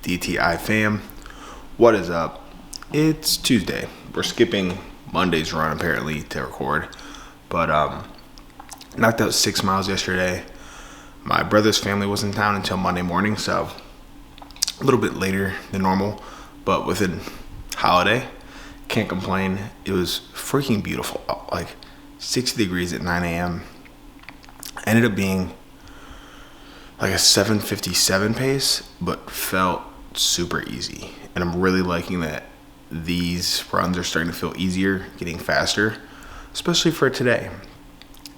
DTI fam, what is up? It's Tuesday. We're skipping Monday's run apparently to record, but knocked out 6 miles yesterday. My brother's family was in town until Monday morning, so a little bit later than normal, but within holiday, can't complain. It was freaking beautiful, like 60 degrees at 9 a.m. Ended up being like a 7:57 pace, but felt super easy. And I'm really liking that these runs are starting to feel easier, getting faster, especially for today.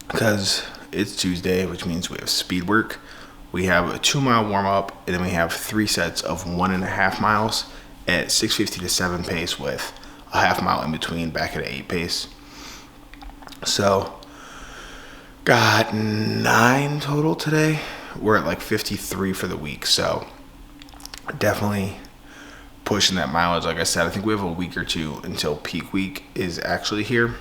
Because it's Tuesday, which means we have speed work. We have a 2-mile warm up, and then we have 3 sets of 1.5 miles at 6:50 to 7 pace with a half mile in between back at 8 pace. So got 9 total today. We're at like 53 for the week, so definitely pushing that mileage. Like I said, I think we have a week or two until peak week is actually here,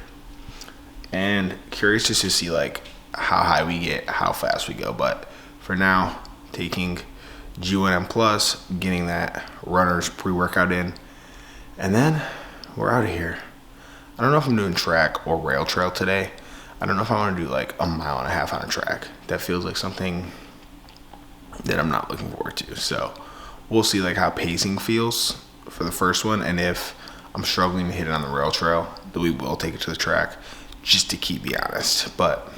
and curious just to see like how high we get, how fast we go. But for now, taking G1M Plus, getting that runner's pre-workout in, and then we're out of here. I don't know if I'm doing track or rail trail today. I don't know if I want to do like 1.5 miles on a track. That feels like something that I'm not looking forward to. So we'll see like how pacing feels for the first one, and if I'm struggling to hit it on the rail trail, then we will take it to the track just to keep me honest. But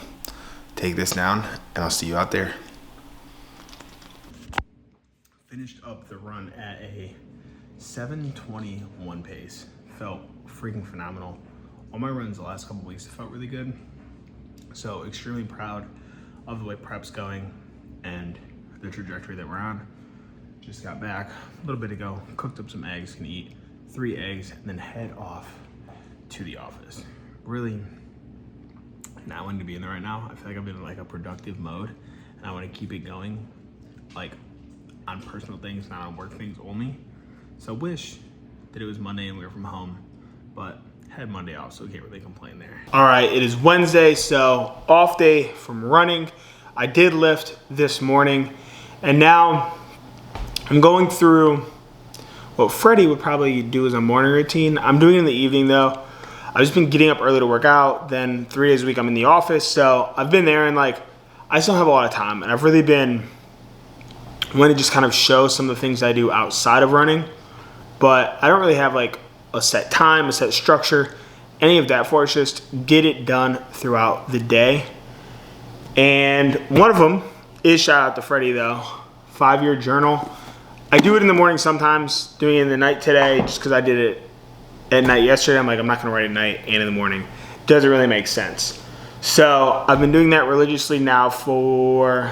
take this down, and I'll see you out there. Finished up the run at a 7:21 pace. Felt freaking phenomenal. All my runs the last couple weeks felt really good. So extremely proud of the way prep's going and the trajectory that we're on. Just got back a little bit ago, cooked up some eggs, gonna eat 3 eggs and then head off to the office. Really not wanting to be in there right now. I feel like I've been in like a productive mode, and I want to keep it going like on personal things, not on work things only. So wish that it was Monday and we were from home, but had Monday off, so we can't really complain there. All right, it is Wednesday, so off day from running. I did lift this morning, and now I'm going through what Freddie would probably do as a morning routine. I'm doing it in the evening though. I've just been getting up early to work out, then 3 days a week I'm in the office, so I've been there, and like I still have a lot of time, and I've really been wanting to just kind of show some of the things I do outside of running, but I don't really have like a set time, a set structure, any of that for it. It's just get it done throughout the day. And one of them is, shout out to Freddie though, 5-year journal. I do it in the morning sometimes, doing it in the night today just because I did it at night yesterday. I'm like, I'm not gonna write at night and in the morning. Doesn't really make sense. So I've been doing that religiously now for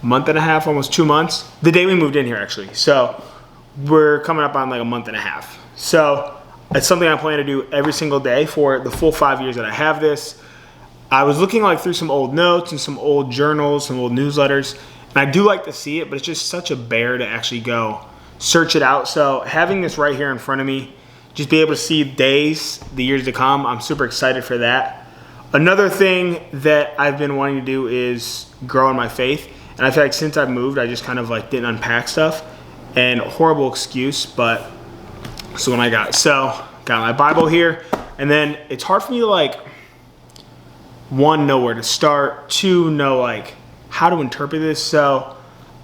a month and a half, almost 2 months. The day we moved in here actually. So we're coming up on like a month and a half. So it's something I plan to do every single day for the full 5 years that I have this. I was looking like through some old notes and some old journals, some old newsletters, and I do like to see it, but it's just such a bear to actually go search it out. So having this right here in front of me, just be able to see days, the years to come, I'm super excited for that. Another thing that I've been wanting to do is grow in my faith. And I feel like since I've moved, I just kind of like didn't unpack stuff. And horrible excuse, but so when I got my Bible here, and then it's hard for me to like, 1, know where to start, 2, know like how to interpret this. So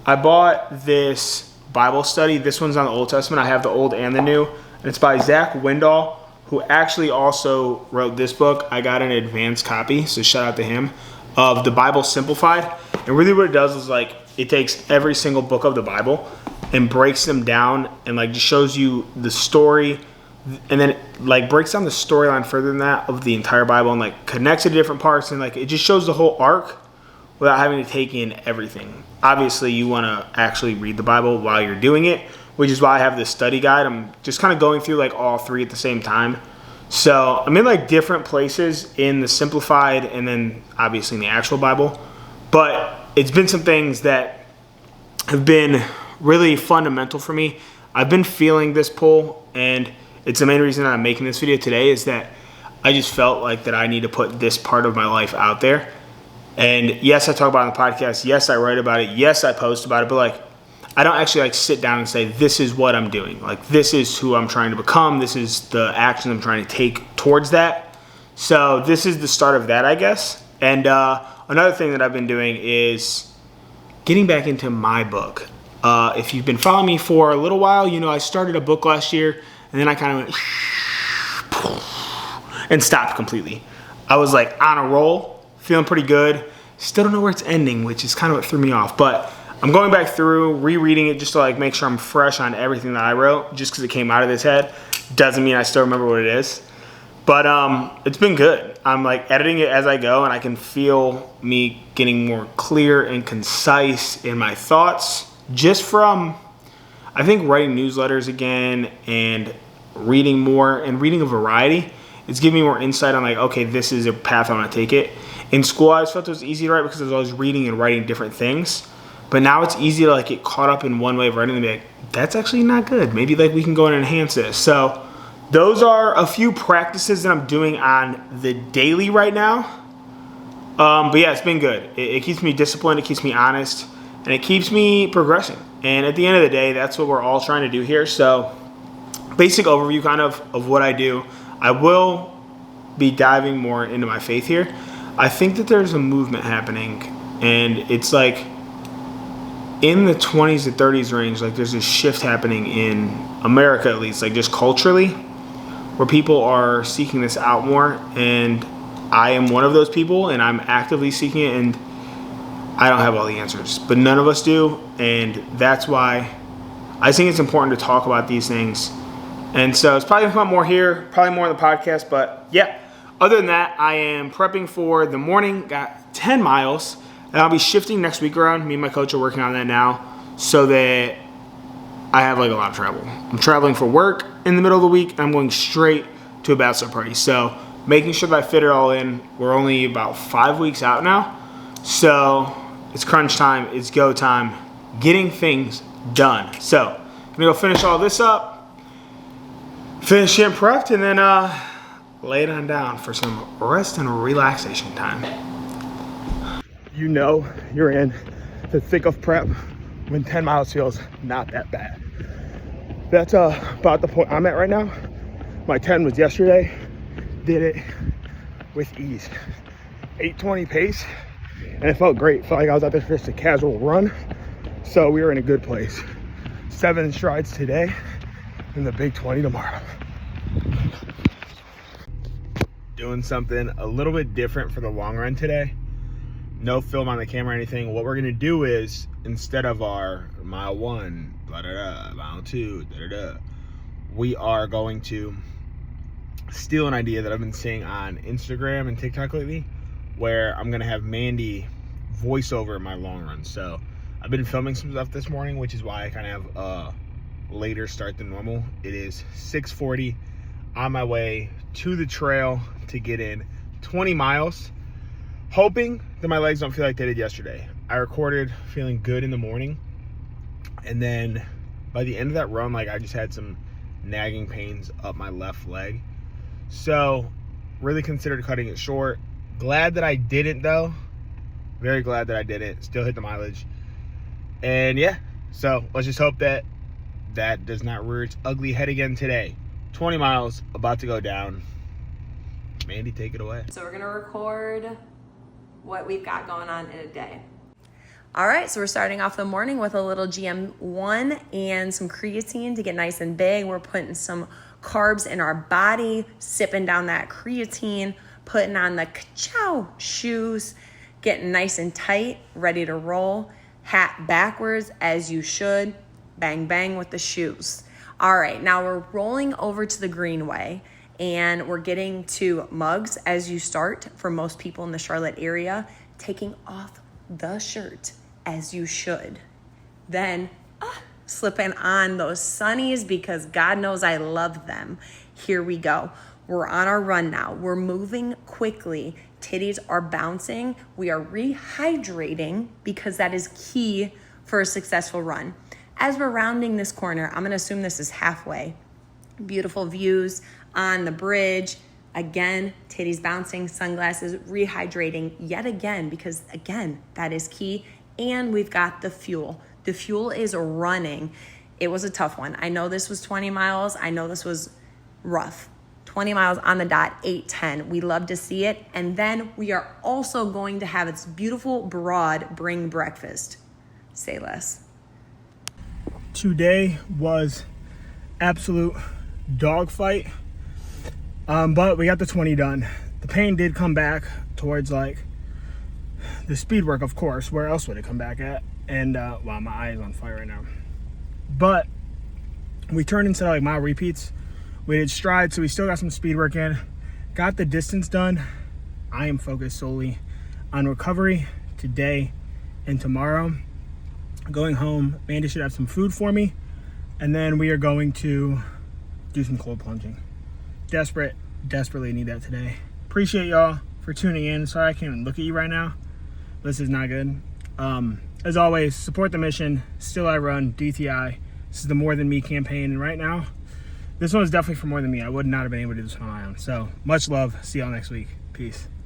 I bought this Bible study. This one's on the Old Testament. I have the Old and the New, and it's by Zach Windall, who actually also wrote this book. I got an advanced copy, so shout out to him, of the Bible Simplified. And really what it does is like, it takes every single book of the Bible and breaks them down and like just shows you the story, and then it like breaks down the storyline further than that of the entire Bible and like connects it to different parts, and like it just shows the whole arc without having to take in everything. Obviously you want to actually read the Bible while you're doing it, which is why I have this study guide. I'm just kind of going through like all 3 at the same time. So I'm in like different places in the Simplified and then obviously in the actual Bible, but it's been some things that have been really fundamental for me. I've been feeling this pull, and it's the main reason that I'm making this video today, is that I just felt like that I need to put this part of my life out there. And yes, I talk about it on the podcast. Yes, I write about it. Yes, I post about it. But like, I don't actually like sit down and say, this is what I'm doing. Like, this is who I'm trying to become. This is the action I'm trying to take towards that. So this is the start of that, I guess. And another thing that I've been doing is getting back into my book. If you've been following me for a little while, you know I started a book last year, and then I kind of went and stopped completely. I was like on a roll, feeling pretty good. Still don't know where it's ending, which is kind of what threw me off. But I'm going back through, rereading it just to like make sure I'm fresh on everything that I wrote. Just because it came out of this head doesn't mean I still remember what it is. But it's been good. I'm like editing it as I go, and I can feel me getting more clear and concise in my thoughts just from, I think, writing newsletters again and reading more and reading a variety. It's giving me more insight on like, okay, this is a path I want to take it. In school, I always felt it was easy to write because I was always reading and writing different things. But now it's easy to like get caught up in one way of writing and be like, that's actually not good. Maybe like we can go and enhance this. So those are a few practices that I'm doing on the daily right now. But yeah, it's been good. It keeps me disciplined. It keeps me honest. And it keeps me progressing. And at the end of the day, that's what we're all trying to do here. So basic overview kind of what I do. I will be diving more into my faith here. I think that there's a movement happening, and it's like in the 20s to 30s range, like there's this shift happening in America, at least, like just culturally, where people are seeking this out more. And I am one of those people, and I'm actively seeking it, and I don't have all the answers, but none of us do. And that's why I think it's important to talk about these things. And so it's probably going to come up more here, probably more on the podcast. But yeah, other than that, I am prepping for the morning. Got 10 miles. And I'll be shifting next week around. Me and my coach are working on that now so that I have like a lot of travel. I'm traveling for work in the middle of the week. I'm going straight to a bachelor party. So making sure that I fit it all in. We're only about 5 weeks out now. So it's crunch time. It's go time. Getting things done. So I'm going to go finish all this up. Finish getting prepped, and then lay it on down for some rest and relaxation time. You know you're in the thick of prep when 10 miles feels not that bad. That's about the point I'm at right now. My 10 was yesterday. Did it with ease. 8:20 pace, and it felt great. Felt like I was out there for just a casual run. So we were in a good place. 7 strides today, and the big 20 tomorrow. Doing something a little bit different for the long run today. No film on the camera or anything. What we're gonna do is, instead of our mile 1, mile 2, we are going to steal an idea that I've been seeing on Instagram and TikTok lately, where I'm gonna have Mandy voice over my long run. So I've been filming some stuff this morning, which is why I kind of have a later start than normal. It is 6:40 on my way to the trail to get in 20 miles, hoping that my legs don't feel like they did yesterday. I recorded feeling good in the morning, and then by the end of that run, like I just had some nagging pains up my left leg. So really considered cutting it short. Glad that I didn't though. Very glad that I didn't. Still hit the mileage. And yeah, so let's just hope that that does not rear its ugly head again today. 20 miles, about to go down. Mandy, take it away. So we're gonna record what we've got going on in a day. All right, so we're starting off the morning with a little GM1 and some creatine to get nice and big. We're putting some carbs in our body, sipping down that creatine, putting on the ka-chow shoes, getting nice and tight, ready to roll. Hat backwards as you should. Bang, bang with the shoes. All right, now we're rolling over to the Greenway, and we're getting to Mugs as you start for most people in the Charlotte area, taking off the shirt as you should. Then slipping on those sunnies because God knows I love them. Here we go. We're on our run now. We're moving quickly. Titties are bouncing. We are rehydrating because that is key for a successful run. As we're rounding this corner, I'm gonna assume this is halfway. Beautiful views on the bridge. Again, titties bouncing, sunglasses, rehydrating yet again, because again, that is key. And we've got the fuel. The fuel is running. It was a tough one. I know this was 20 miles. I know this was rough. 20 miles on the dot, 8:10. We love to see it. And then we are also going to have its beautiful broad bring breakfast. Say less. Today was absolute dogfight, but we got the 20 done. The pain did come back towards like the speed work, of course. Where else would it come back at? And wow, my eye is on fire right now. But we turned into like mile repeats. We did strides, so we still got some speed work in. Got the distance done. I am focused solely on recovery today and tomorrow. Going home, Mandy should have some food for me, and then we are going to do some cold plunging. Desperately need that today. Appreciate y'all for tuning in. Sorry I can't even look at you right now. This is not good. As always, support the mission. Still I run DTI. This is the More Than Me campaign, and right now, this one is definitely for more than me. I would not have been able to do this on my own. So much love. See y'all next week. Peace.